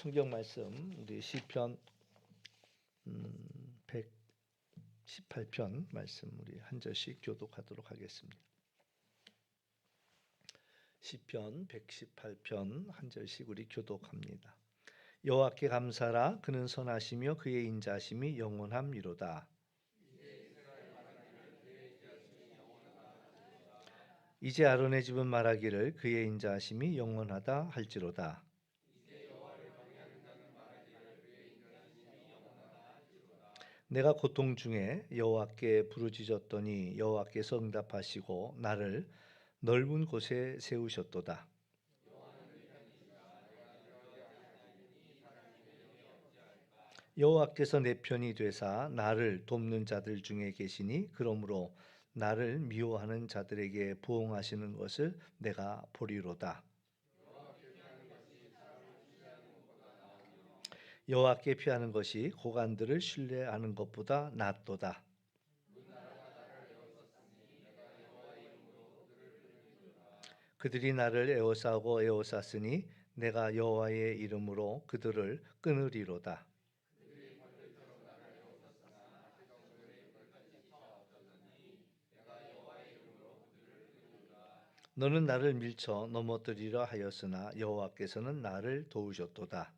성경 말씀 우리 시편 118편 말씀 우리 한 절씩 교독하도록 하겠습니다. 시편 118편 한 절씩 우리 교독합니다. 여호와께 감사라. 그는 선하시며 그의 인자하심이 영원함이로다. 이제 아론의 집은 말하기를 그의 인자하심이 영원하다 할지로다. 내가 고통 중에 여호와께 부르짖었더니 여호와께서 응답하시고 나를 넓은 곳에 세우셨도다. 여호와께서 내 편이 되사 나를 돕는 자들 중에 계시니 그러므로 나를 미워하는 자들에게 부응하시는 것을 내가 보리로다. 여호와께 피하는 것이 고관들을 신뢰하는 것보다 낫도다. 그들이 나를 에워싸고 에워쌌으니 내가 여호와의 이름으로 그들을 끊으리로다. 너는 나를 밀쳐 넘어뜨리려 하였으나 여호와께서는 나를 도우셨도다.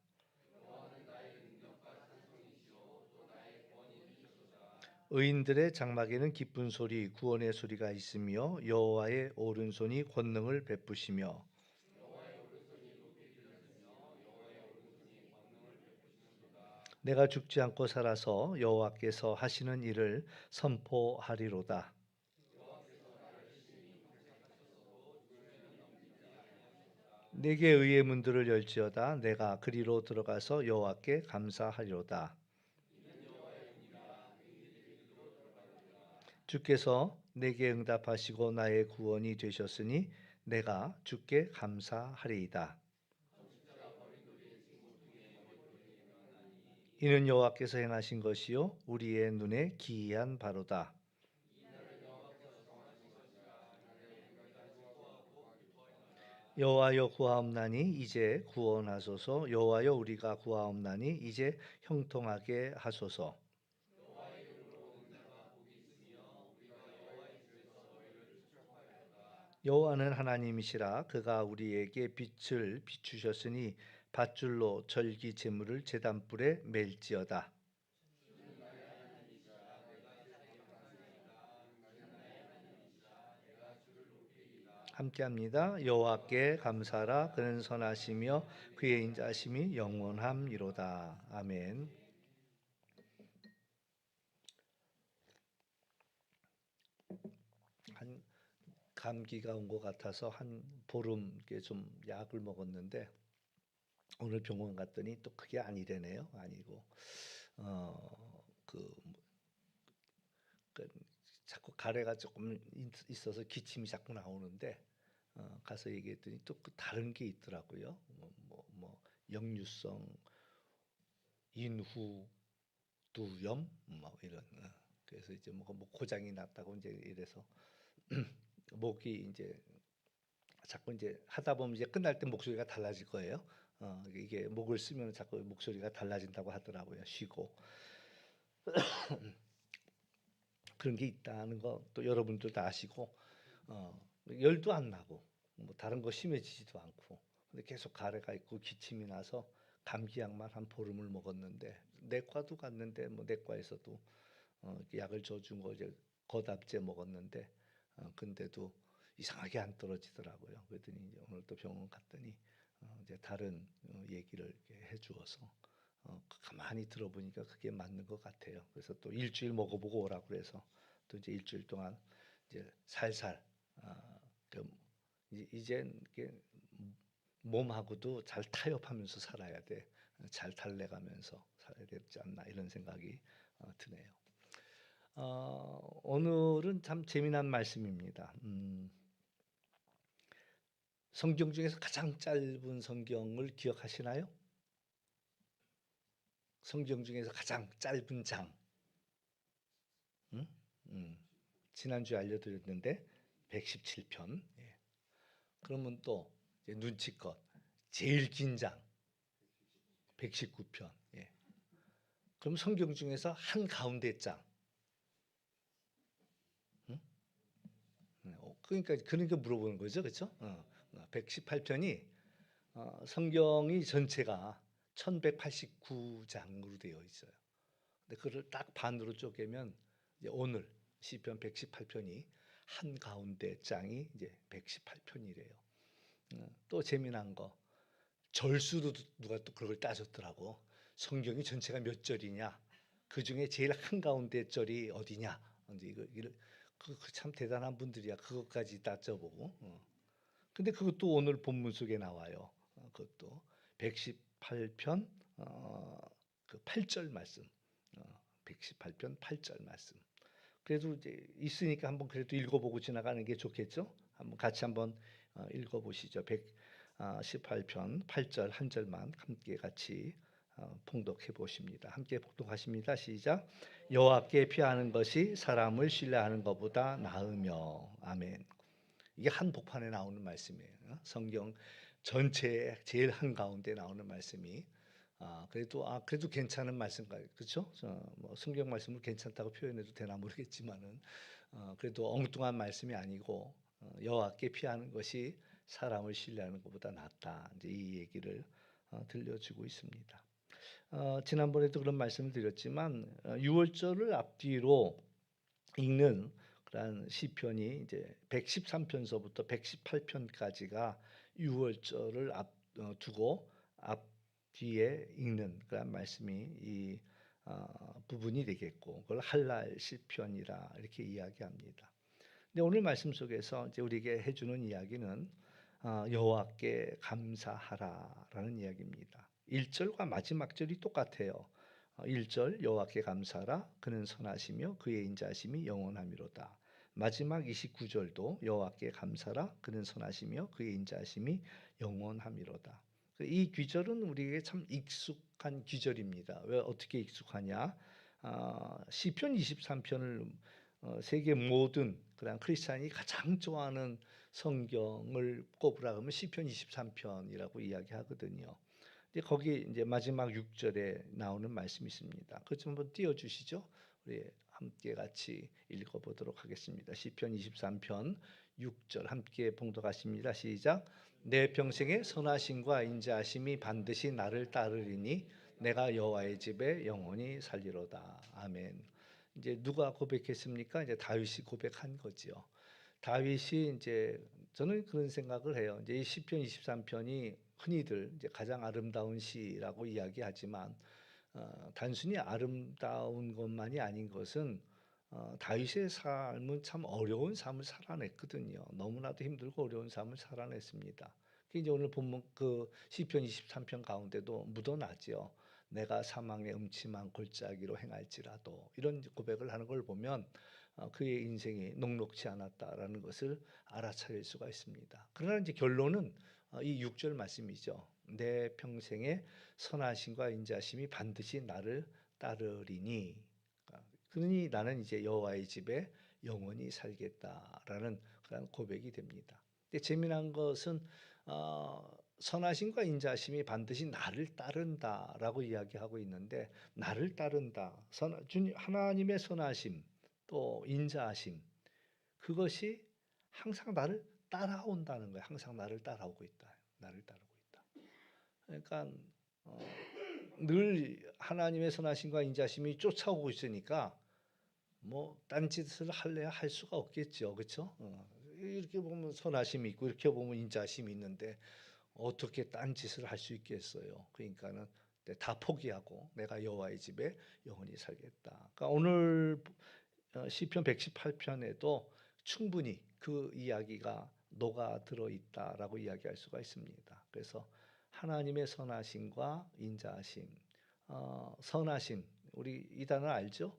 의인들의 장막에는 기쁜 소리, 구원의 소리가 있으며 여호와의 오른손이 권능을 베푸시며 내가 죽지 않고 살아서 여호와께서 하시는 일을 선포하리로다. 내게 의의 문들을 열지어다. 내가 그리로 들어가서 여호와께 감사하리로다. 주께서 내게 응답하시고 나의 구원이 되셨으니 내가 주께 감사하리이다. 이는 여호와께서 행하신 것이요 우리의 눈에 기이한 바로다. 여호와여 구하옵나니 이제 구원하소서. 여호와여 우리가 구하옵나니 이제 형통하게 하소서. 여호와는 하나님이시라. 그가 우리에게 빛을 비추셨으니 밧줄로 절기 제물을 제단불에 맬지어다. 함께합니다. 여호와께 감사라. 그는 선하시며 그의 인자하심이 영원함이로다. 아멘. 한 감기가 온 것 같아서 한 보름 좀 약을 먹었는데 오늘 병원 갔더니 또 그게 아니래네요. 아니고 그 자꾸 가래가 조금 있어서 기침이 자꾸 나오는데 가서 얘기했더니 또 다른 게 있더라고요. 역류성 인후두염 이런. 그래서 이제 뭐 고장이 났다고 이제 이래서 목이 이제 자꾸 이제 하다 보면 이제 끝날 때 목소리가 달라질 거예요. 이게 목을 쓰면 자꾸 목소리가 달라진다고 하더라고요. 쉬고 그런 게 있다는 거 또 여러분들 다 아시고 열도 안 나고 뭐 다른 거 심해지지도 않고 근데 계속 가래가 있고 기침이 나서 감기약만 한 보름을 먹었는데 내과도 갔는데 뭐 내과에서도 약을 줘준 거 이제 거답제 먹었는데 근데도 이상하게 안 떨어지더라고요. 그랬더니 이제 오늘 또 병원 갔더니 이제 다른 얘기를 이렇게 해주어서 가만히 들어보니까 그게 맞는 것 같아요. 그래서 또 일주일 먹어보고 오라고 그래서 또 이제 일주일 동안 이제 살살 이제 몸하고도 잘 타협하면서 살아야 돼. 잘 달래가면서 살아야 되지 않나 이런 생각이 드네요. 오늘은 참 재미난 말씀입니다. 성경 중에서 가장 짧은 성경을 기억하시나요? 성경 중에서 가장 짧은 장. 지난주에 알려드렸는데 117편. 예. 그러면 또 눈치껏 제일 긴 장 119편. 예. 그럼 성경 중에서 한 가운데 장. 응? 그러니까 물어보는 거죠, 그렇죠? 118편이 성경이 전체가 1189장으로 되어 있어요. 근데 그걸 딱 반으로 쪼개면 이제 오늘 시편 118편이 한 가운데 장이 이제 118편이래요. 또 재미난 거 절수도 누가 또 그걸 따졌더라고. 성경이 전체가 몇 절이냐? 그 중에 제일 한 가운데 절이 어디냐? 이제 이거 참 대단한 분들이야. 그것까지 따져보고. 근데 그것도 오늘 본문 속에 나와요. 그것도 118편 그 8절 말씀. 118편 8절 말씀. 그래도 이제 있으니까 한번 그래도 읽어보고 지나가는 게 좋겠죠? 같이 한번 읽어보시죠. 118편 8절 한 절만 함께 같이 봉독해 보십니다. 함께 봉독하십니다. 시작. 여호와께 피하는 것이 사람을 신뢰하는 것보다 나으며. 아멘. 이게 한복판에 나오는 말씀이에요. 성경 전체에 제일 한가운데 나오는 말씀이 그래도 괜찮은 말씀가 그렇죠? 뭐 성경 말씀을 괜찮다고 표현해도 되나 모르겠지만은 그래도 엉뚱한 말씀이 아니고 여호와께 피하는 것이 사람을 신뢰하는 것보다 낫다. 이제 이 얘기를 들려주고 있습니다. 지난번에도 그런 말씀을 드렸지만 6월절을 앞뒤로 읽는 그런 시편이 이제 113편서부터 118편까지가 6월절을 두고 앞뒤에 읽는 그런 말씀이 이 부분이 되겠고 그걸 할랄 시편이라 이렇게 이야기합니다. 근데 오늘 말씀 속에서 이제 우리에게 해주는 이야기는 여호와께 감사하라라는 이야기입니다. 1절과 마지막 절이 똑같아요. 1절 여호와께 감사하라 그는 선하시며 그의 인자하심이 영원하미로다. 마지막 29절도 여호와께 감사하라 그는 선하시며 그의 인자하심이 영원하미로다. 이 귀절은 우리에게 참 익숙한 귀절입니다. 왜 어떻게 익숙하냐? 시편 23편을 세계 모든 그냥 크리스찬이 가장 좋아하는 성경을 꼽으라 하면 시편 23편이라고 이야기하거든요. 거기 이제 마지막 6절에 나오는 말씀이 있습니다. 그것 좀 한번 띄워 주시죠. 우리 함께 같이 읽어 보도록 하겠습니다. 시편 23편 6절 함께 봉독하십니다. 시작. 내 평생의 선하심과 인자하심이 반드시 나를 따르리니 내가 여호와의 집에 영원히 살리로다. 아멘. 이제 누가 고백했습니까? 이제 다윗이 고백한 거지요. 다윗이 이제 저는 그런 생각을 해요. 이제 이 시편 23편이 흔히들 이제 가장 아름다운 시라고 이야기하지만 단순히 아름다운 것만이 아닌 것은 다윗의 삶은 참 어려운 삶을 살아냈거든요. 너무나도 힘들고 어려운 삶을 살아냈습니다. 이제 오늘 본문 그 시편 23편 가운데도 묻어나죠. 내가 사망의 음침한 골짜기로 행할지라도 이런 고백을 하는 걸 보면 그의 인생이 녹록지 않았다라는 것을 알아차릴 수가 있습니다. 그러나 이제 결론은 이 6절 말씀이죠. 내 평생의 선하심과 인자심이 반드시 나를 따르리니 그러니 나는 이제 여호와의 집에 영원히 살겠다라는 그런 고백이 됩니다. 근데 재미난 것은 선하심과 인자심이 반드시 나를 따른다라고 이야기하고 있는데 나를 따른다. 하나님의 선하심 또 인자하심 그것이 항상 나를 따라온다는 거예요. 항상 나를 따라오고 있다. 나를 따르고 있다. 그러니까 늘 하나님의 선하심과 인자심이 쫓아오고 있으니까 뭐 딴짓을 할래야 할 수가 없겠죠. 그렇죠? 이렇게 보면 선하심이 있고 이렇게 보면 인자심이 있는데 어떻게 딴짓을 할 수 있겠어요. 그러니까는 다 포기하고 내가 여호와의 집에 영원히 살겠다. 그러니까 오늘 시편 118편에도 충분히 그 이야기가 녹아 들어 있다라고 이야기할 수가 있습니다. 그래서 하나님의 선하심과 인자하심, 선하심 우리 이 단어 알죠?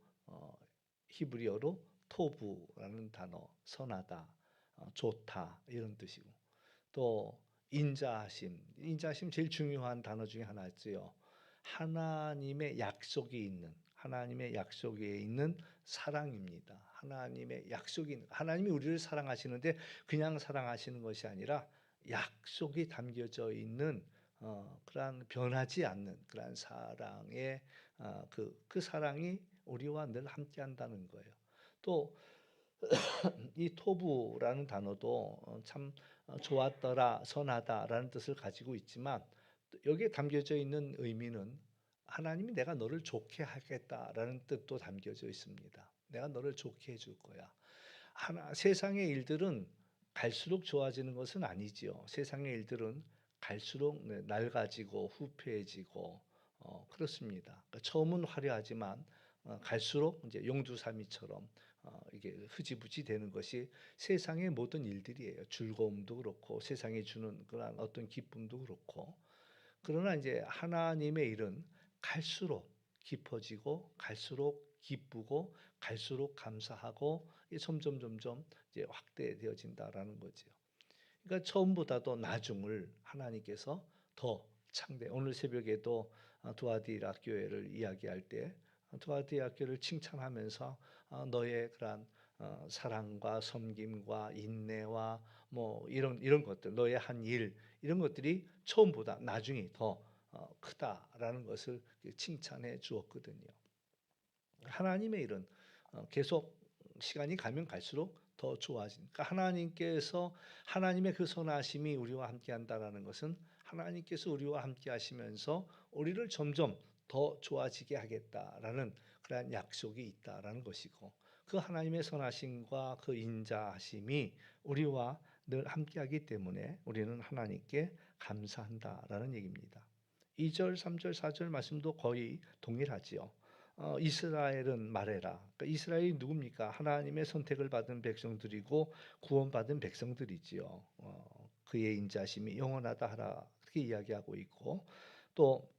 히브리어로 토부라는 단어, 선하다, 좋다 이런 뜻이고 또 인자하심 제일 중요한 단어 중에 하나지요. 하나님의 약속이 있는 하나님의 약속에 있는 사랑입니다. 하나님의 약속이 있는 하나님이 우리를 사랑하시는데 그냥 사랑하시는 것이 아니라 약속이 담겨져 있는 그러한 변하지 않는 그러한 사랑의 그 사랑이 우리와 늘 함께한다는 거예요. 또 이 토부라는 단어도 참 좋았더라, 선하다라는 뜻을 가지고 있지만 또 여기에 담겨져 있는 의미는 하나님이 내가 너를 좋게 하겠다라는 뜻도 담겨져 있습니다. 내가 너를 좋게 해줄 거야. 세상의 일들은 갈수록 좋아지는 것은 아니지요. 세상의 일들은 갈수록 낡아지고 후패해지고 그렇습니다. 그러니까 처음은 화려하지만 갈수록 이제 용두사미처럼 이게 흐지부지 되는 것이 세상의 모든 일들이에요. 즐거움도 그렇고 세상이 주는 그런 어떤 기쁨도 그렇고. 그러나 이제 하나님의 일은 갈수록 깊어지고 갈수록 기쁘고 갈수록 감사하고 점점 이제 확대되어진다라는 거지요. 그러니까 처음보다도 나중을 하나님께서 더 오늘 새벽에도 두아디라 교회를 이야기할 때 두아디라 교회를 칭찬하면서 너의 그러한 사랑과 섬김과 인내와 뭐 이런 것들, 너의 한 일 이런 것들이 처음보다 나중이 더 크다라는 것을 칭찬해 주었거든요. 하나님의 일은 계속 시간이 가면 갈수록 더 좋아지니까 하나님께서 하나님의 그 선하심이 우리와 함께한다라는 것은 하나님께서 우리와 함께하시면서 우리를 점점 더 좋아지게 하겠다라는 그러한 약속이 있다라는 것이고 그 하나님의 선하심과 그 인자하심이 우리와 늘 함께하기 때문에 우리는 하나님께 감사한다라는 얘기입니다. 2절, 3절, 4절 말씀도 거의 동일하지요. 이스라엘은 말해라. 그러니까 이스라엘이 누굽니까? 하나님의 선택을 받은 백성들이고 구원받은 백성들이지요. 그의 인자심이 영원하다 하라 그렇게 이야기하고 있고 또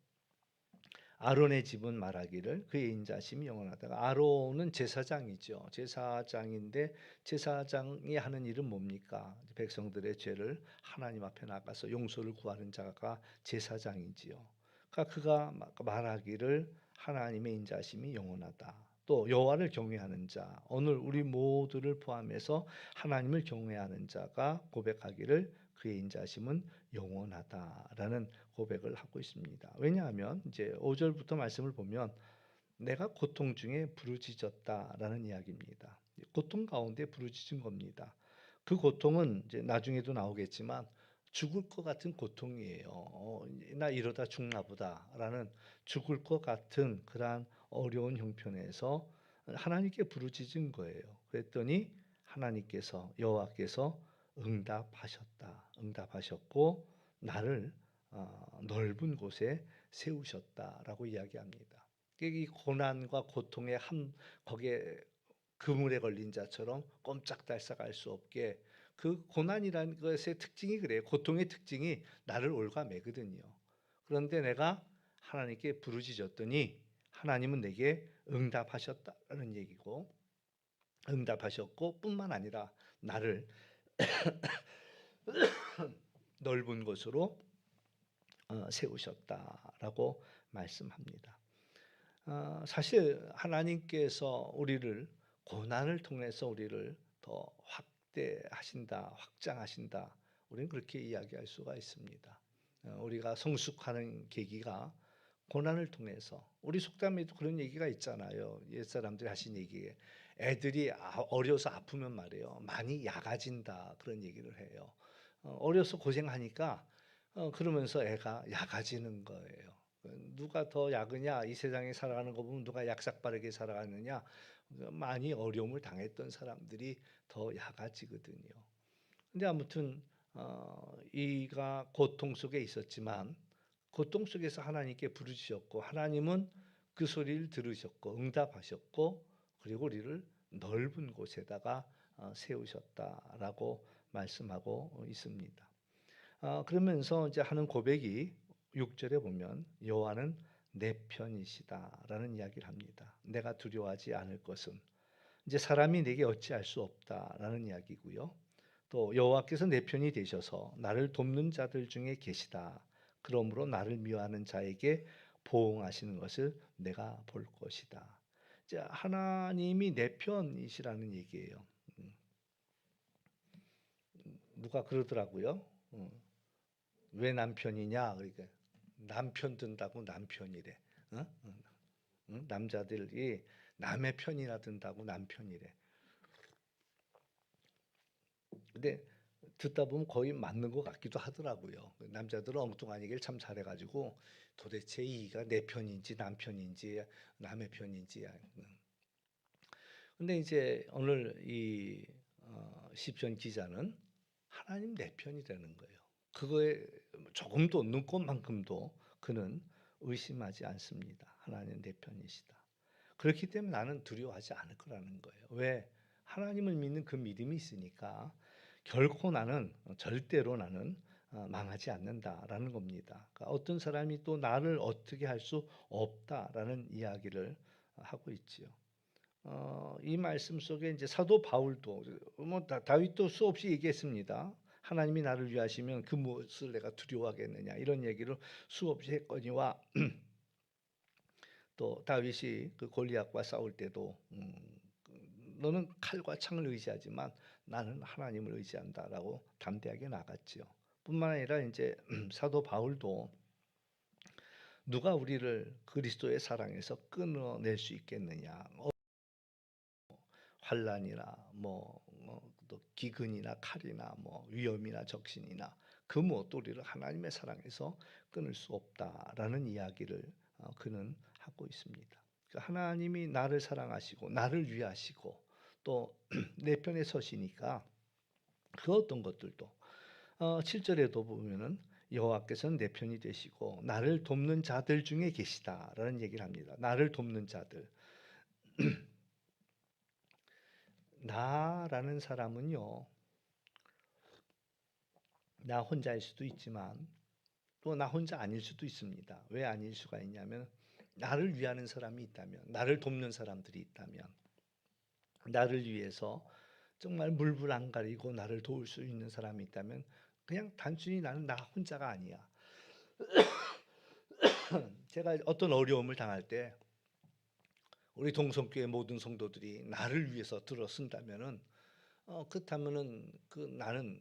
아론의 집은 말하기를 그의 인자심이 영원하다가 아론은 제사장이죠. 제사장인데 제사장이 하는 일은 뭡니까? 백성들의 죄를 하나님 앞에 나가서 용서를 구하는 자가 제사장이지요. 그러니까 그가 말하기를 하나님의 인자심이 영원하다. 또 여호와를 경외하는 자, 오늘 우리 모두를 포함해서 하나님을 경외하는 자가 고백하기를 그의 인자심은 영원하다라는 고백을 하고 있습니다. 왜냐하면 이제 5절부터 말씀을 보면 내가 고통 중에 부르짖었다라는 이야기입니다. 고통 가운데 부르짖은 겁니다. 그 고통은 이제 나중에도 나오겠지만 죽을 것 같은 고통이에요. 나 이러다 죽나 보다라는 죽을 것 같은 그러한 어려운 형편에서 하나님께 부르짖은 거예요. 그랬더니 하나님께서 여호와께서 응답하셨고 나를 넓은 곳에 세우셨다라고 이야기합니다. 이 고난과 고통의 거기에 그물에 걸린 자처럼 꼼짝달싹할 수 없게 그 고난이라는 것의 특징이 그래요. 고통의 특징이 나를 옭아매거든요. 그런데 내가 하나님께 부르짖었더니 하나님은 내게 응답하셨다는 얘기고 응답하셨고 뿐만 아니라 나를 넓은 곳으로 세우셨다라고 말씀합니다. 사실 하나님께서 우리를 고난을 통해서 우리를 더 확대하신다, 확장하신다. 우리는 그렇게 이야기할 수가 있습니다. 우리가 성숙하는 계기가 고난을 통해서 우리 속담에도 그런 얘기가 있잖아요. 옛사람들이 하신 얘기에 애들이 어려서 아프면 말이에요. 많이 약아진다 그런 얘기를 해요. 어려서 고생하니까 그러면서 애가 약아지는 거예요. 누가 더 약으냐? 이 세상에 살아가는 거 보면 누가 약삭빠르게 살아가느냐? 많이 어려움을 당했던 사람들이 더 약아지거든요. 근데 아무튼 이가 고통 속에 있었지만 고통 속에서 하나님께 부르짖었고 하나님은 그 소리를 들으셨고 응답하셨고 그리고 우리를 넓은 곳에다가 세우셨다라고 말씀하고 있습니다. 그러면서 이제 하는 고백이 6절에 보면 여호와는 내 편이시다라는 이야기를 합니다. 내가 두려워하지 않을 것은 이제 사람이 내게 어찌할 수 없다라는 이야기고요. 또 여호와께서 내 편이 되셔서 나를 돕는 자들 중에 계시다. 그러므로 나를 미워하는 자에게 보응하시는 것을 내가 볼 것이다. 이제 하나님이 내 편이시라는 얘기예요. 누가 그러더라고요. 왜 남편이냐? 그러니까 남편 든다고 남편이래. 어? 응? 남자들이 남의 편이나 든다고 남편이래. 근데 듣다 보면 거의 맞는 것 같기도 하더라고요. 남자들은 엉뚱한 얘기를 참 잘해가지고 도대체 이가 내 편인지 남편인지 남의 편인지. 근데 이제 오늘 이 시편 기자는 하나님 내 편이 되는 거예요. 그거에 조금도 눈꼽만큼도 그는 의심하지 않습니다. 하나님 내 편이시다. 그렇기 때문에 나는 두려워하지 않을 거라는 거예요. 왜? 하나님을 믿는 그 믿음이 있으니까 결코 나는 절대로 나는 망하지 않는다라는 겁니다. 그러니까 어떤 사람이 또 나를 어떻게 할 수 없다라는 이야기를 하고 있지요. 이 말씀 속에 이제 사도 바울도 뭐 다윗도 수없이 얘기했습니다. 하나님이 나를 위하시면 그 무엇을 내가 두려워하겠느냐 이런 얘기를 수없이 했거니와 또 다윗이 그 골리앗과 싸울 때도 너는 칼과 창을 의지하지만 나는 하나님을 의지한다라고 담대하게 나갔지요. 뿐만 아니라 이제 사도 바울도 누가 우리를 그리스도의 사랑에서 끊어낼 수 있겠느냐? 환란이나 또 기근이나 칼이나 위험이나 적신이나 그 무엇도 우리를 하나님의 사랑에서 끊을 수 없다라는 이야기를 그는 하고 있습니다. 하나님이 나를 사랑하시고 나를 위하시고 또 내 편에 서시니까 그 어떤 것들도 7절에도 보면은 여호와께서는 내 편이 되시고 나를 돕는 자들 중에 계시다라는 얘기를 합니다. 나를 돕는 자들. 나라는 사람은요, 나 혼자일 수도 있지만 또 나 혼자 아닐 수도 있습니다. 왜 아닐 수가 있냐면 나를 위하는 사람이 있다면, 나를 돕는 사람들이 있다면, 나를 위해서 정말 물불 안 가리고 나를 도울 수 있는 사람이 있다면 그냥 단순히 나는 나 혼자가 아니야. 제가 어떤 어려움을 당할 때 우리 동성교회 모든 성도들이 나를 위해서 들어선다면은 그렇다면은 그 나는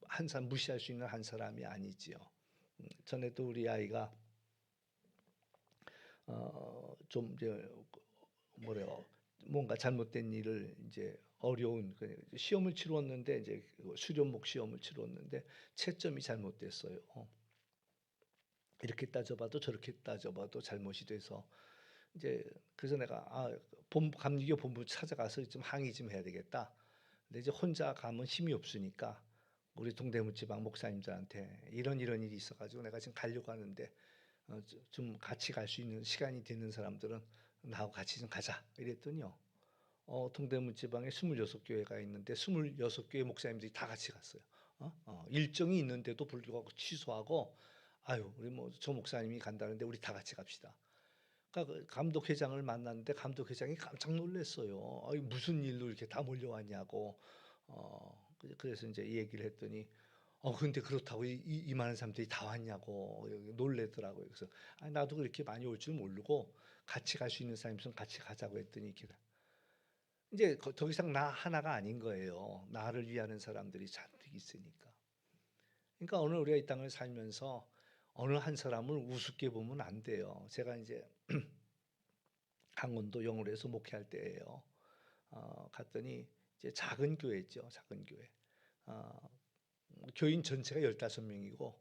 한 사람 무시할 수 있는 한 사람이 아니지요. 전에도 우리 아이가 좀 이제 뭐래요, 뭔가 잘못된 일을 이제 어려운 시험을 치렀는데 이제 수련목 시험을 치렀는데 채점이 잘못됐어요. 이렇게 따져봐도 저렇게 따져봐도 잘못이 돼서 이제 그래서 내가 감리교 본부 찾아가서 좀 항의 좀 해야 되겠다. 근데 이제 혼자 가면 힘이 없으니까 우리 동대문 지방 목사님들한테 이런 일이 있어가지고 내가 지금 가려고 하는데 좀 같이 갈 수 있는 시간이 되는 사람들은 나하고 같이 좀 가자 이랬더니요. 동대문 지방에 26교회가 있는데 26교회 목사님들이 다 같이 갔어요. 일정이 있는데도 불구하고 취소하고 아유 우리 저 목사님이 간다는데 우리 다 같이 갑시다. 그러니까 그 감독회장을 만났는데 감독회장이 깜짝 놀랐어요. 무슨 일로 이렇게 다 몰려왔냐고. 그래서 이제 이 얘기를 했더니 근데 그렇다고 이 많은 사람들이 다 왔냐고 놀래더라고요. 그래서 나도 그렇게 많이 올 줄 모르고 같이 갈 수 있는 사람이 있으면 같이 가자고 했더니 이제 더 이상 나 하나가 아닌 거예요. 나를 위하는 사람들이 잔뜩 있으니까. 그러니까 오늘 우리가 이 땅을 살면서 어느 한 사람을 우습게 보면 안 돼요. 제가 이제 강원도 영월에서 목회할 때예요. 갔더니 이제 작은 교회죠. 작은 교회. 어, 교인 전체가 15명이고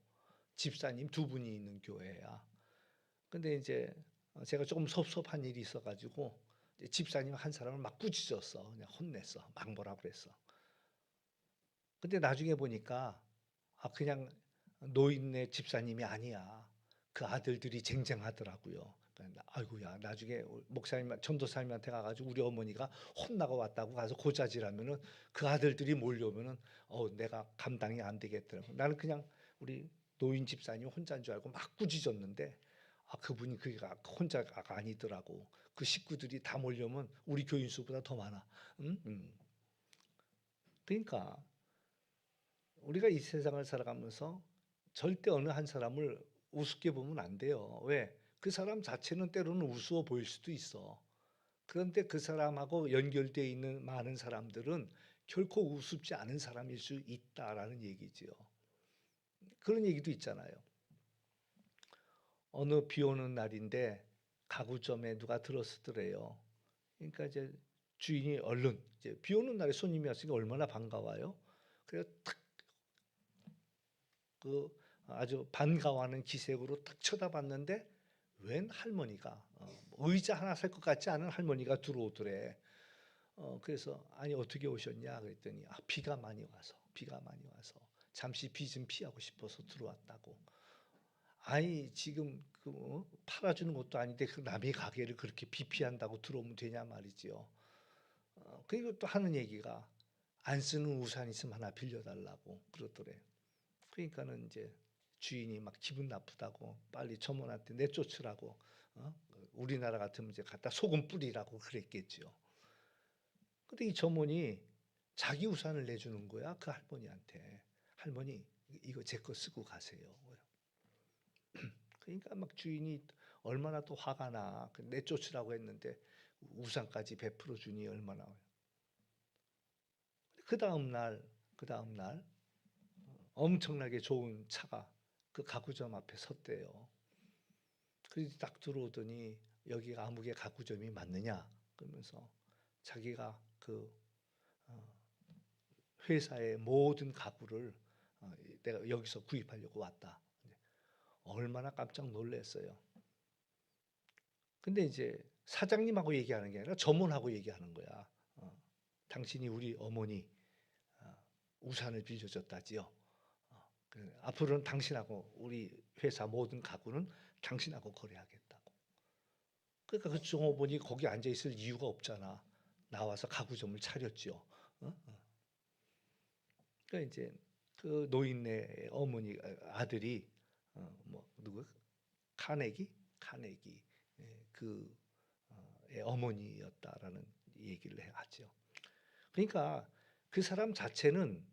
집사님 2분이 있는 교회야. 근데 이제 제가 조금 섭섭한 일이 있어가지고 집사님 한 사람을 막 꾸짖었어. 그냥 혼냈어. 막 뭐라 그랬어. 근데 나중에 보니까 그냥 노인네 집사님이 아니야. 그 아들들이 쟁쟁하더라고요. 아이고야 나중에 목사님 전도사님한테 가가지고 우리 어머니가 혼나고 왔다고 가서 고자질하면은 그 아들들이 몰려오면은 내가 감당이 안 되겠더라고. 나는 그냥 우리 노인 집사님 혼자인 줄 알고 막 꾸짖었는데 그분이 그게 혼자가 아니더라고. 그 식구들이 다 몰려오면 우리 교인 수보다 더 많아. 응? 그러니까 우리가 이 세상을 살아가면서 절대 어느 한 사람을 우습게 보면 안 돼요. 왜? 그 사람 자체는 때로는 우스워 보일 수도 있어. 그런데 그 사람하고 연결되어 있는 많은 사람들은 결코 우습지 않은 사람일 수 있다라는 얘기지요. 그런 얘기도 있잖아요. 어느 비 오는 날인데 가구점에 누가 들어서더래요. 그러니까 이제 주인이 얼른 이제 비 오는 날에 손님이 왔으니까 얼마나 반가워요. 그래서 그 아주 반가워하는 기색으로 딱 쳐다봤는데 웬 할머니가 의자 하나 살 것 같지 않은 할머니가 들어오더래. 그래서 아니 어떻게 오셨냐 그랬더니 비가 많이 와서 잠시 비 좀 피하고 싶어서 들어왔다고. 아니 지금 팔아주는 것도 아닌데 그 남의 가게를 그렇게 비 피한다고 들어오면 되냐 말이지요. 그리고 또 하는 얘기가 안 쓰는 우산 있으면 하나 빌려달라고 그러더래. 그러니까는 이제 주인이 막 기분 나쁘다고 빨리 점원한테 내쫓으라고 우리나라 같으면 이제 갖다 소금 뿌리라고 그랬겠지요. 근데 이 점원이 자기 우산을 내주는 거야 그 할머니한테. 할머니 이거 제 거 쓰고 가세요. 그러니까 막 주인이 얼마나 또 화가 나. 내쫓으라고 했는데 우산까지 베풀어 주니 얼마나. 그 다음 날 엄청나게 좋은 차가 그 가구점 앞에 섰대요. 그래서 딱 들어오더니 여기가 아무개 가구점이 맞느냐 그러면서 자기가 그 회사의 모든 가구를 내가 여기서 구입하려고 왔다. 얼마나 깜짝 놀랐어요. 근데 이제 사장님하고 얘기하는 게 아니라 점원하고 얘기하는 거야. 당신이 우리 어머니 우산을 빌려줬다지요. 앞으로는 당신하고 우리 회사 모든 가구는 당신하고 거래하겠다고. 그러니까 그 종업원이 거기 앉아 있을 이유가 없잖아. 나와서 가구점을 차렸죠. 그러니까 이제 그 노인네 어머니 아들이 뭐 누구 카네기 그 어머니였다라는 얘기를 하죠. 그러니까 그 사람 자체는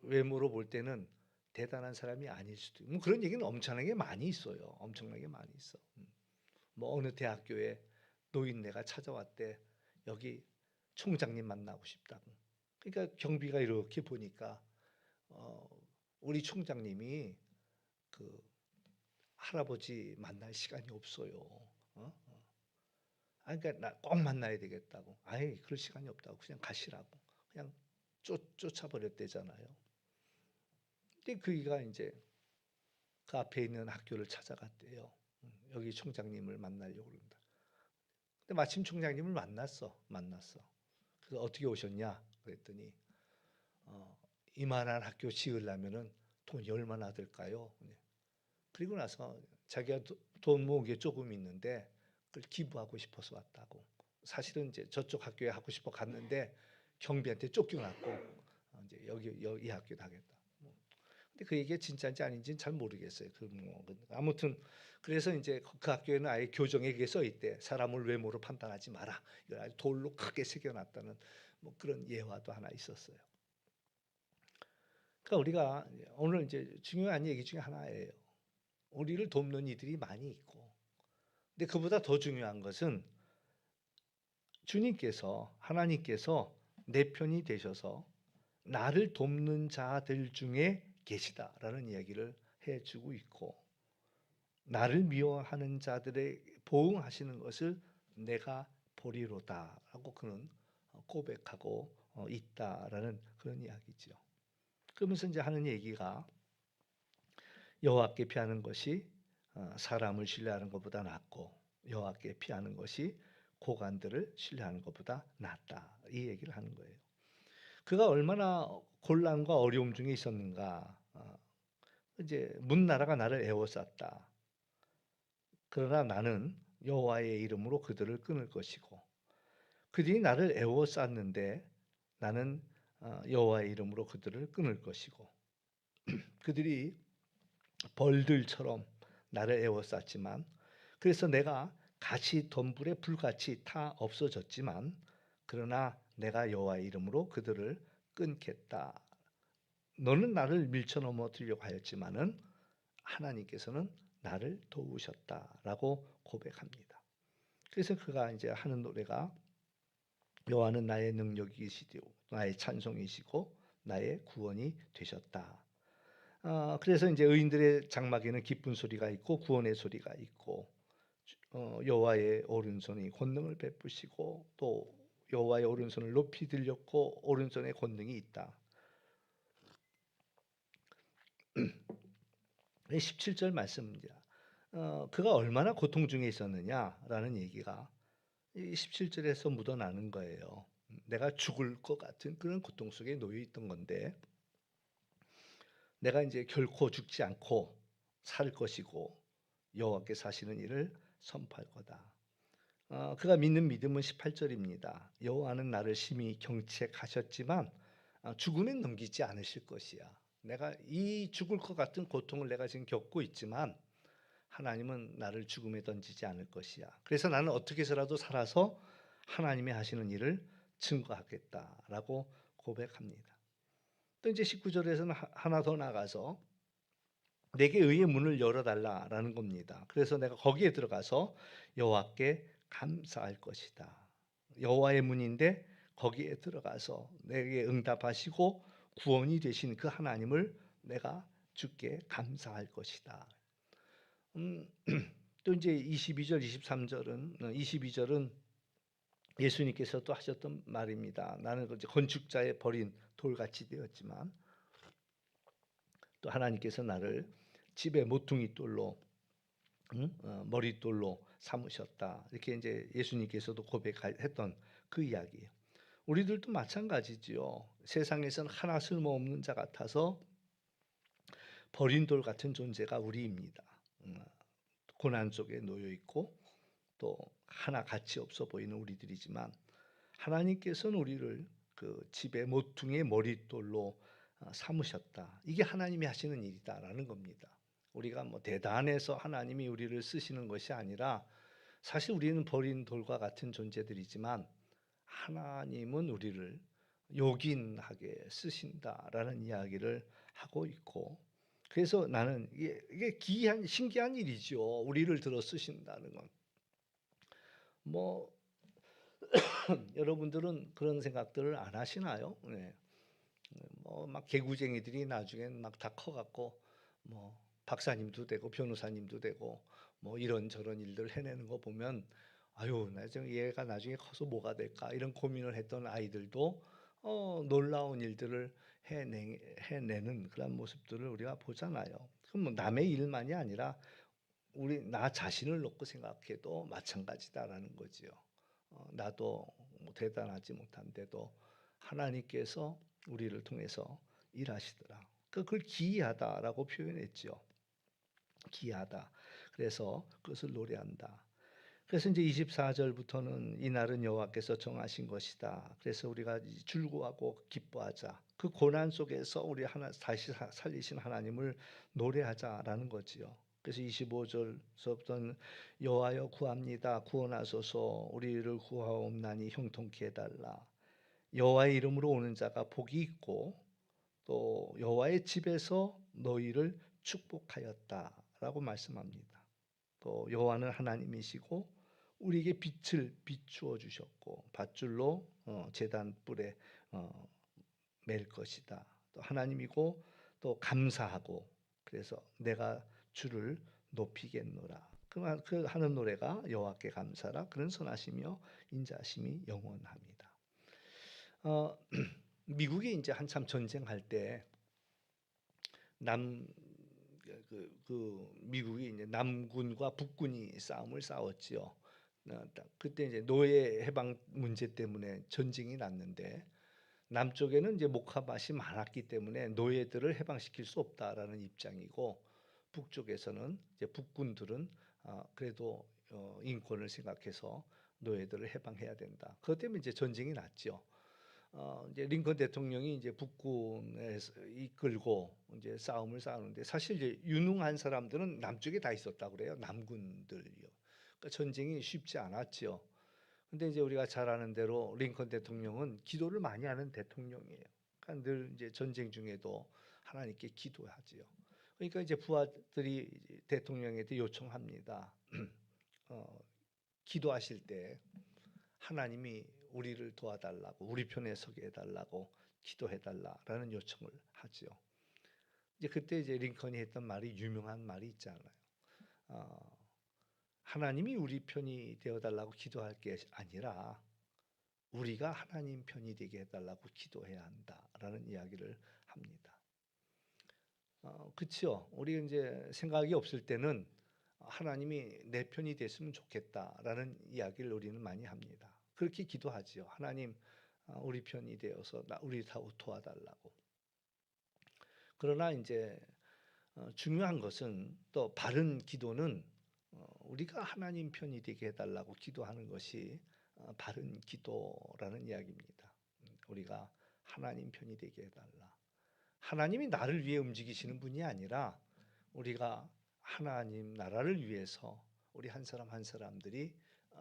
외모로 볼 때는 대단한 사람이 아닐 수도 있고 그런 얘기는 엄청나게 많이 있어요. 엄청나게 많이 있어. 뭐 어느 대학교에 노인네가 찾아왔대. 여기 총장님 만나고 싶다고. 그러니까 경비가 이렇게 보니까 우리 총장님이 그 할아버지 만날 시간이 없어요. 그러니까 나 꼭 만나야 되겠다고. 아예 그럴 시간이 없다고 그냥 가시라고. 그냥 쫓아버렸대잖아요. 근데 그이가 이제 그 앞에 있는 학교를 찾아갔대요. 여기 총장님을 만나려고 그런다. 근데 마침 총장님을 만났어. 그래서 어떻게 오셨냐 그랬더니 이만한 학교 지으려면은 돈이 얼마나 들까요? 그리고 나서 자기가 돈 모은 게 조금 있는데 그걸 기부하고 싶어서 왔다고. 사실은 이제 저쪽 학교에 하고 싶어 갔는데 경비한테 쫓겨났고 이제 이 학교에 하겠다. 근데 그 얘기가 진짜인지 아닌지는 잘 모르겠어요. 아무튼 그래서 이제 그 학교에는 아예 교정에 그게 써 있대. 사람을 외모로 판단하지 마라. 이걸 아주 돌로 크게 새겨놨다는 뭐 그런 예화도 하나 있었어요. 그러니까 우리가 오늘 이제 중요한 얘기 중에 하나예요. 우리를 돕는 이들이 많이 있고, 근데 그보다 더 중요한 것은 주님께서 하나님께서 내 편이 되셔서 나를 돕는 자들 중에 계시다라는 이야기를 해주고 있고, 나를 미워하는 자들의 보응하시는 것을 내가 보리로다라고 그는 고백하고 있다라는 그런 이야기죠. 그러면서 이제 하는 얘기가 여호와께 피하는 것이 사람을 신뢰하는 것보다 낫고 여호와께 피하는 것이 고관들을 신뢰하는 것보다 낫다 이 얘기를 하는 거예요. 그가 얼마나 곤란과 어려움 중에 있었는가. 이제 문나라가 나를 애워쌌다. 그러나 나는 여호와의 이름으로 그들을 끊을 것이고 그들이 나를 애워쌌는데 나는 여호와의 이름으로 그들을 끊을 것이고 그들이 벌들처럼 나를 애워쌌지만 그래서 내가 가시 덤불에 불같이 타 없어졌지만 그러나 내가 여호와의 이름으로 그들을 끊겠다. 너는 나를 밀쳐넘어뜨리려고 하였지만은 하나님께서는 나를 도우셨다라고 고백합니다. 그래서 그가 이제 하는 노래가 여호와는 나의 능력이시고 나의 찬송이시고 나의 구원이 되셨다. 그래서 이제 의인들의 장막에는 기쁜 소리가 있고 구원의 소리가 있고 여호와의 오른손이 권능을 베푸시고 또 여호와의 오른손을 높이 들렸고 오른손에 권능이 있다. 17절 말씀입니다. 그가 얼마나 고통 중에 있었느냐라는 얘기가 이 17절에서 묻어나는 거예요. 내가 죽을 것 같은 그런 고통 속에 놓여 있던 건데 내가 이제 결코 죽지 않고 살 것이고 여호와께 사시는 일을 선포할 거다. 그가 믿는 믿음은 18절입니다. 여호와는 나를 심히 경책하셨지만 죽음엔 넘기지 않으실 것이야. 내가 이 죽을 것 같은 고통을 내가 지금 겪고 있지만 하나님은 나를 죽음에 던지지 않을 것이야. 그래서 나는 어떻게 해서라도 살아서 하나님이 하시는 일을 증거하겠다라고 고백합니다. 또 이제 19절에서는 하나 더 나가서 내게 의의 문을 열어달라라는 겁니다. 그래서 내가 거기에 들어가서 여호와께 감사할 것이다. 여호와의 문인데 거기에 들어가서 내게 응답하시고 구원이 되신 그 하나님을 내가 주께 감사할 것이다. 또 이제 22절, 22절은 예수님께서 또 하셨던 말입니다. 나는 이제 건축자의 버린 돌같이 되었지만 또 하나님께서 나를 집의 모퉁이 돌로 머릿돌로 삼으셨다. 이렇게 이제 예수님께서도 고백했던 그 이야기예요. 우리들도 마찬가지지요. 세상에서는 하나 쓸모없는 자 같아서 버린 돌 같은 존재가 우리입니다. 고난 속에 놓여 있고 또 하나 가치 없어 보이는 우리들이지만 하나님께서는 우리를 그 집의 모퉁이의 머릿돌로 삼으셨다. 이게 하나님이 하시는 일이다라는 겁니다. 우리가 뭐 대단해서 하나님이 우리를 쓰시는 것이 아니라 사실 우리는 버린 돌과 같은 존재들이지만 하나님은 우리를 요긴하게 쓰신다라는 이야기를 하고 있고 그래서 나는 이게 기이한 신기한 일이죠. 우리를 들어 쓰신다는 건. 뭐 여러분들은 그런 생각들을 안 하시나요? 네. 뭐 막 개구쟁이들이 나중엔 막 다 커갖고 뭐 박사님도 되고 변호사님도 되고 뭐 이런저런 일들 해내는 거 보면 아유 나중에 얘가 나중에 커서 뭐가 될까 이런 고민을 했던 아이들도 놀라운 일들을 해내는 그런 모습들을 우리가 보잖아요. 그럼 뭐 남의 일만이 아니라 우리 나 자신을 놓고 생각해도 마찬가지다라는 거지요. 나도 뭐 대단하지 못한데도 하나님께서 우리를 통해서 일하시더라. 그걸 기이하다라고 표현했죠. 기이하다. 그래서 그것을 노래한다. 그래서 이제 24절부터는 이날은 여호와께서 정하신 것이다. 그래서 우리가 즐거워하고 기뻐하자. 그 고난 속에서 우리 다시 살리신 하나님을 노래하자라는 거지요. 그래서 25절서부터는 여호와여 구합니다. 구원하소서. 우리를 구하옵나니 형통케 해달라. 여호와의 이름으로 오는 자가 복이 있고 또 여호와의 집에서 너희를 축복하였다라고 말씀합니다. 또 여호와는 하나님이시고 우리에게 빛을 비추어 주셨고 밧줄로 제단 뿔에 맬 것이다. 또 하나님이고 또 감사하고 그래서 내가 주를 높이겠노라. 그 하는 노래가 여호와께 감사라. 그런 선하시며 인자하심이 영원합니다. 미국이 이제 한참 전쟁할 때 미국이 이제 남군과 북군이 싸움을 싸웠지요. 그때 이제 노예 해방 문제 때문에 전쟁이 났는데 남쪽에는 이제 목화밭이 많았기 때문에 노예들을 해방시킬 수 없다라는 입장이고 북쪽에서는 이제 북군들은 그래도 인권을 생각해서 노예들을 해방해야 된다. 그것 때문에 이제 전쟁이 났죠. 이제 링컨 대통령이 이제 북군에서 이끌고 이제 싸움을 싸우는데 사실 이제 유능한 사람들은 남쪽에 다 있었다고 그래요. 남군들요. 그러니까 전쟁이 쉽지 않았죠. 근데 이제 우리가 잘 아는 대로 링컨 대통령은 기도를 많이 하는 대통령이에요. 그러니까 늘 이제 전쟁 중에도 하나님께 기도하지요. 그러니까 이제 부하들이 대통령한테 요청합니다. 기도하실 때 하나님이 우리를 도와달라고 우리 편에 서게 해달라고 기도해달라라는 요청을 하지요. 이제 그때 이제 링컨이 했던 말이 유명한 말이 있잖아요. 어, 하나님이 우리 편이 되어 달라고 기도할 게 아니라 우리가 하나님 편이 되게 해달라고 기도해야 한다라는 이야기를 합니다. 그렇죠. 우리 이제 생각이 없을 때는 하나님이 내 편이 됐으면 좋겠다라는 이야기를 우리는 많이 합니다. 그렇게 기도하지요. 하나님, 우리 편이 되어서 우리 다 도와달라고. 그러나 이제 중요한 것은 또 바른 기도는 우리가 하나님 편이 되게 해달라고 기도하는 것이 바른 기도라는 이야기입니다. 우리가 하나님 편이 되게 해달라. 하나님이 나를 위해 움직이시는 분이 아니라 우리가 하나님 나라를 위해서 우리 한 사람 한 사람들이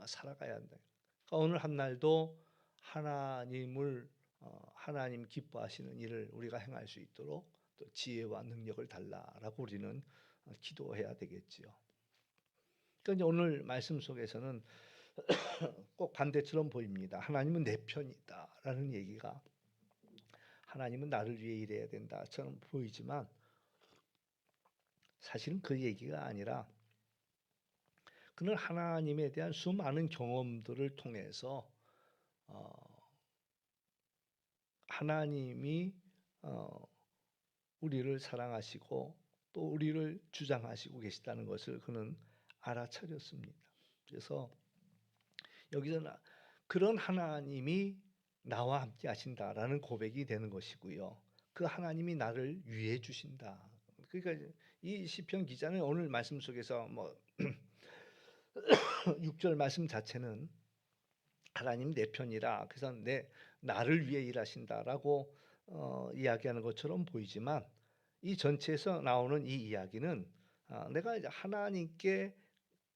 살아가야 한다. 그러니까 오늘 한 날도 하나님 기뻐하시는 일을 우리가 행할 수 있도록 또 지혜와 능력을 달라라고 우리는 기도해야 되겠지요. 그러니까 오늘 말씀 속에서는 꼭 반대처럼 보입니다. 하나님은 내 편이다라는 얘기가 하나님은 나를 위해 일해야 된다처럼 보이지만 사실은 그 얘기가 아니라 그는 하나님에 대한 수많은 경험들을 통해서 하나님이 우리를 사랑하시고 또 우리를 주장하시고 계시다는 것을 그는 알아차렸습니다. 그래서 여기서 그런 하나님이 나와 함께 하신다라는 고백이 되는 것이고요. 그 하나님이 나를 위해 주신다. 그러니까 이 시편 기자는 오늘 말씀 속에서 6절 말씀 자체는 하나님 내 편이라 그래서 나를 위해 일하신다라고 이야기하는 것처럼 보이지만 이 전체에서 나오는 이 이야기는 내가 이제 하나님께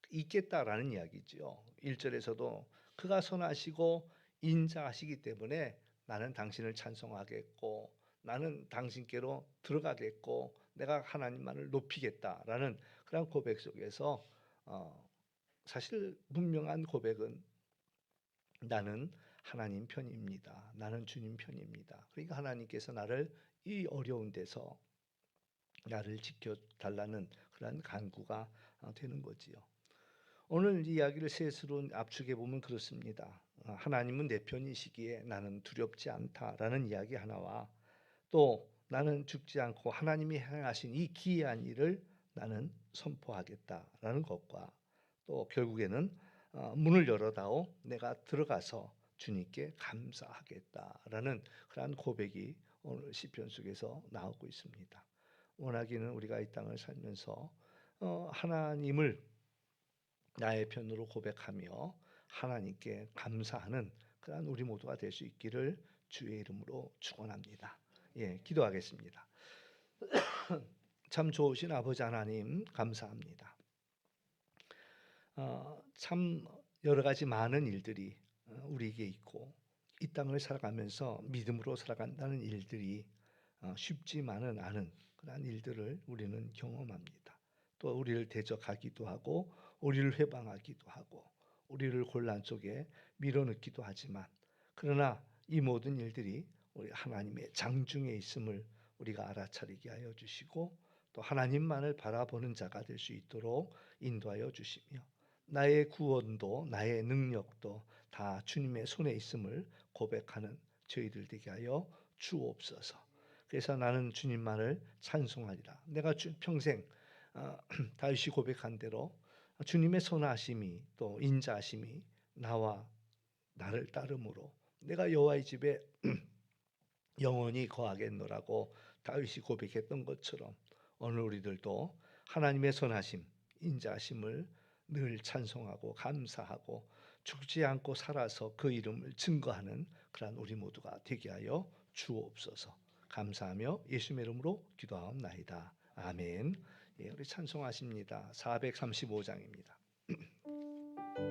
있겠다라는 이야기죠. 1절에서도 그가 선하시고 인자하시기 때문에 나는 당신을 찬송하겠고 나는 당신께로 들어가겠고 내가 하나님만을 높이겠다라는 그런 고백 속에서 사실 분명한 고백은 나는 하나님 편입니다. 나는 주님 편입니다. 그러니까 하나님께서 나를 이 어려운 데서 나를 지켜달라는 그런 간구가 되는 거지요. 오늘 이야기를 셋으로 압축해 보면 그렇습니다. 하나님은 내 편이시기에 나는 두렵지 않다라는 이야기 하나와 또 나는 죽지 않고 하나님이 행하신 이 기이한 일을 나는 선포하겠다라는 것과 또 결국에는 문을 열어다오 내가 들어가서 주님께 감사하겠다라는 그러한 고백이 오늘 시편 속에서 나오고 있습니다. 원하기는 우리가 이 땅을 살면서 하나님을 나의 편으로 고백하며 하나님께 감사하는 그러한 우리 모두가 될 수 있기를 주의 이름으로 축원합니다. 예, 기도하겠습니다. 참 좋으신 아버지 하나님 감사합니다. 참 여러 가지 많은 일들이 우리에게 있고 이 땅을 살아가면서 믿음으로 살아간다는 일들이 쉽지만은 않은 그런 일들을 우리는 경험합니다. 또 우리를 대적하기도 하고 우리를 회방하기도 하고 우리를 곤란 속에 밀어넣기도 하지만 그러나 이 모든 일들이 우리 하나님의 장중에 있음을 우리가 알아차리게 하여 주시고 또 하나님만을 바라보는 자가 될 수 있도록 인도하여 주시며 나의 구원도 나의 능력도 다 주님의 손에 있음을 고백하는 저희들 되게 하여 주옵소서. 그래서 나는 주님만을 찬송하리라. 내가 평생 다윗이 고백한 대로 주님의 선하심이 또 인자하심이 나와 나를 따름으로 내가 여호와의 집에 영원히 거하겠노라고 다윗이 고백했던 것처럼 오늘 우리들도 하나님의 선하심, 인자하심을 늘 찬송하고 감사하고 죽지 않고 살아서 그 이름을 증거하는 그러한 우리 모두가 되게 하여 주옵소서. 감사하며 예수님의 이름으로 기도하옵나이다. 아멘. 예, 우리 찬송하십니다. 435장입니다.